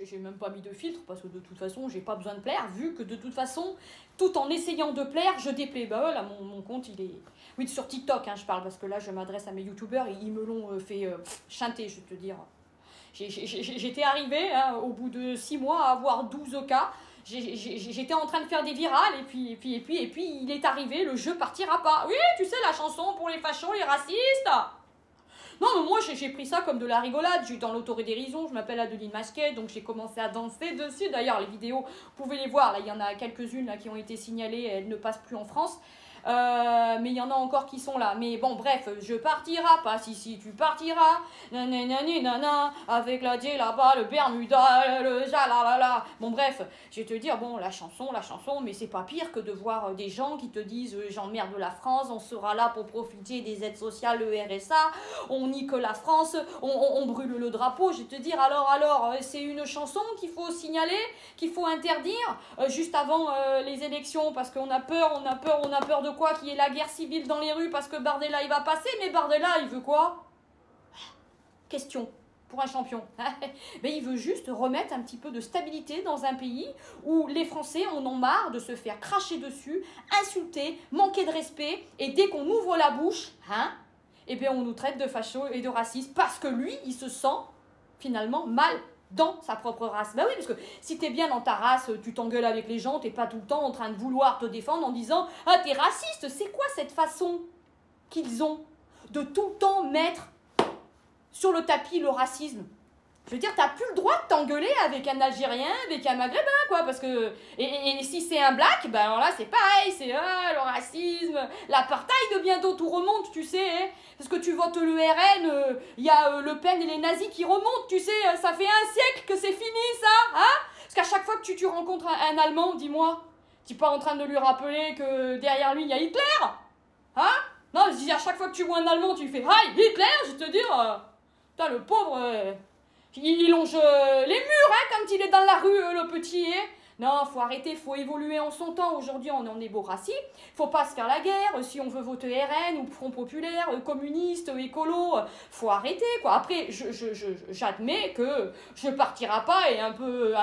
J'ai même pas mis de filtre parce que de toute façon, j'ai pas besoin de plaire, vu que de toute façon, tout en essayant de plaire, je déplais. Bah voilà, mon compte, il est... Oui, sur TikTok, hein, je parle, parce que là, je m'adresse à mes youtubeurs et ils me l'ont fait chanter, je vais te dire. J'étais arrivée, hein, au bout de 6 mois, à avoir 12 cas. J'étais en train de faire des virales et puis il est arrivé, le jeu partira pas. Oui, tu sais, la chanson pour les fachos, les racistes. Non, mais moi, j'ai pris ça comme de la rigolade. J'ai eu dans l'autodérision, je m'appelle Adeline Masquet, donc j'ai commencé à danser dessus. D'ailleurs, les vidéos, vous pouvez les voir. Là, il y en a quelques-unes qui ont été signalées, elles ne passent plus en France. Mais il y en a encore qui sont là. Mais bon, bref, je partirai pas, si tu partiras. Nanani, nana, avec la là-bas, le Bermuda, le jalalala. Bon, bref, je vais te dire, bon, la chanson, mais c'est pas pire que de voir des gens qui te disent j'emmerde la France, on sera là pour profiter des aides sociales, le RSA, on nique la France, on brûle le drapeau. Je vais te dire, alors, c'est une chanson qu'il faut signaler, qu'il faut interdire juste avant les élections parce qu'on a peur de quoi? Qu'il y ait la guerre civile dans les rues parce que Bardella il va passer, mais Bardella il veut quoi? Question pour un champion. Mais il veut juste remettre un petit peu de stabilité dans un pays où les Français en ont marre de se faire cracher dessus, insulter, manquer de respect, et dès qu'on ouvre la bouche, eh bien on nous traite de fachos et de racistes parce que lui, il se sent finalement mal dans sa propre race. Bah oui, parce que si t'es bien dans ta race, tu t'engueules avec les gens, t'es pas tout le temps en train de vouloir te défendre en disant « Ah, t'es raciste !» C'est quoi cette façon qu'ils ont de tout le temps mettre sur le tapis le racisme? Je veux dire, t'as plus le droit de t'engueuler avec un Algérien, avec un Maghrébin, quoi, parce que... Et si c'est un black, ben alors là, c'est pareil, c'est le racisme, l'apartheid, bientôt tout remonte, tu sais, hein, parce que tu votes le RN, il y a Le Pen et les nazis qui remontent, tu sais, ça fait un siècle que c'est fini, ça, hein? Parce qu'à chaque fois que tu rencontres un Allemand, dis-moi, tu n'es pas en train de lui rappeler que derrière lui, il y a Hitler, hein? Non, je dis, à chaque fois que tu vois un Allemand, tu fais « Hi, Hitler !» Je vais te dire, putain, le pauvre... il longe les murs, hein, quand il est dans la rue, le petit. Hein. Non, faut arrêter, faut évoluer en son temps. Aujourd'hui, on en est démocratie. Faut pas se faire la guerre. Si on veut voter RN ou Front Populaire, communiste, écolo, faut arrêter, quoi. Après, j'admets que je partirai pas et un peu,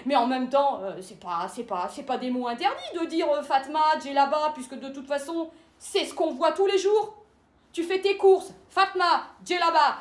mais en même temps, c'est pas des mots interdits de dire Fatma, Djellaba, puisque de toute façon, c'est ce qu'on voit tous les jours. Tu fais tes courses, Fatma, Djellaba,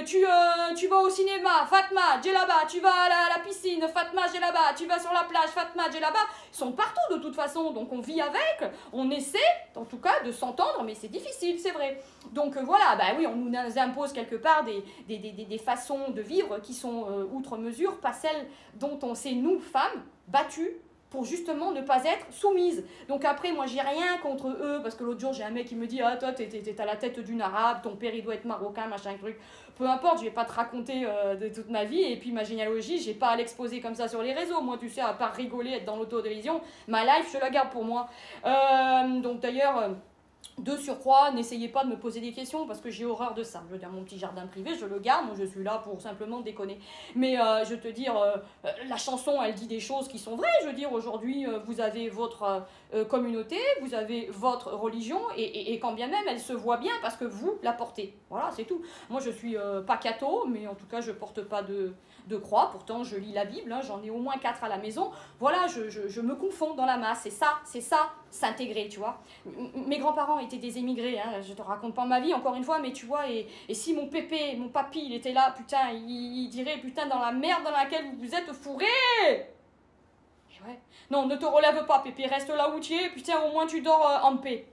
tu vas au cinéma, Fatma, Djellaba, tu vas à la piscine, Fatma, Djellaba, tu vas sur la plage, Fatma, Djellaba, ils sont partout de toute façon, donc on vit avec, on essaie en tout cas de s'entendre, mais c'est difficile, c'est vrai. Donc voilà, bah oui, on nous impose quelque part des façons de vivre qui sont outre mesure, pas celles dont on s'est, nous, femmes, battues, pour justement ne pas être soumise. Donc après, moi, j'ai rien contre eux, parce que l'autre jour, j'ai un mec qui me dit « Ah, toi, t'as la tête d'une arabe, ton père, il doit être marocain, machin, truc. » Peu importe, je vais pas te raconter de toute ma vie, et puis ma généalogie, j'ai pas à l'exposer comme ça sur les réseaux. Moi, tu sais, à part rigoler, être dans l'autodérision, ma life, je la garde pour moi. Donc d'ailleurs... De surcroît, n'essayez pas de me poser des questions parce que j'ai horreur de ça. Je veux dire, mon petit jardin privé, je le garde, moi je suis là pour simplement déconner. Mais je veux te dire, la chanson, elle dit des choses qui sont vraies. Je veux dire, aujourd'hui, vous avez votre communauté, vous avez votre religion, et quand bien même, elle se voit bien parce que vous la portez. Voilà, c'est tout. Moi, je suis pas catho, mais en tout cas, je porte pas de croix. Pourtant, je lis la Bible, hein, j'en ai au moins 4 à la maison. Voilà, je me confonds dans la masse. C'est ça, s'intégrer, tu vois. Mes grands-parents étaient des émigrés, hein, je te raconte pas ma vie, encore une fois, mais tu vois, et si mon pépé, mon papy, il était là, putain, il dirait, putain, dans la merde dans laquelle vous vous êtes fourrés. Ouais. Non, ne te relève pas, pépé, reste là où tu es, putain, au moins tu dors en paix.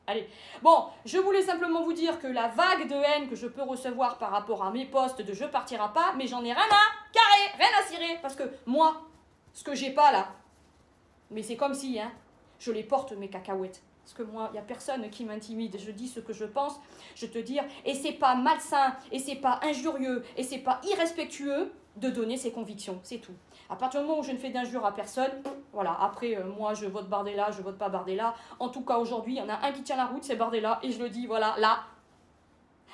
Allez. Bon, je voulais simplement vous dire que la vague de haine que je peux recevoir par rapport à mes posts de je partirai pas, mais j'en ai rien à carrer, rien à cirer, parce que moi, ce que j'ai pas là, mais c'est comme si, hein, je les porte mes cacahuètes. Parce que moi, il n'y a personne qui m'intimide. Je dis ce que je pense, je te dis. Et c'est pas malsain, et c'est pas injurieux, et c'est pas irrespectueux de donner ses convictions. C'est tout. À partir du moment où je ne fais d'injure à personne, voilà. Après, moi, je vote Bardella, je vote pas Bardella. En tout cas, aujourd'hui, il y en a un qui tient la route, c'est Bardella. Et je le dis, voilà, là,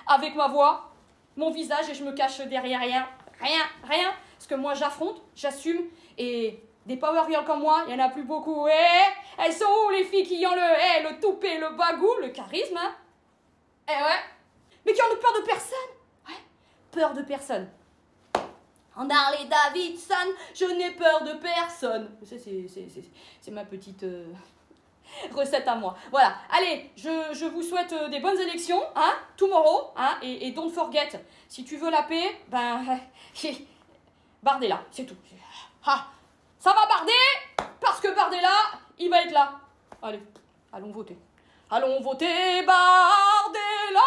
avec ma voix, mon visage, et je me cache derrière rien. Rien. Parce que moi, j'affronte, j'assume, et... Des power girls comme moi, il n'y en a plus beaucoup. Elles sont où les filles qui ont le toupet, le bagou, le charisme, hein? Ouais. Mais qui ont peur de personne. Ouais. Peur de personne. En Harley Davidson, je n'ai peur de personne. C'est ma petite recette à moi. Voilà, allez, je vous souhaite des bonnes élections, hein, tomorrow, hein, et don't forget, si tu veux la paix, ben, Bardella, c'est tout. Ah, ça va Bardet, parce que Bardella, il va être là. Allez, allons voter. Allons voter Bardella,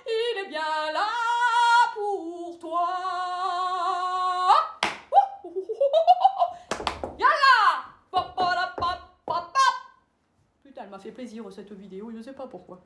il est bien là pour toi. Yalla! Putain, elle m'a fait plaisir cette vidéo, je sais pas pourquoi.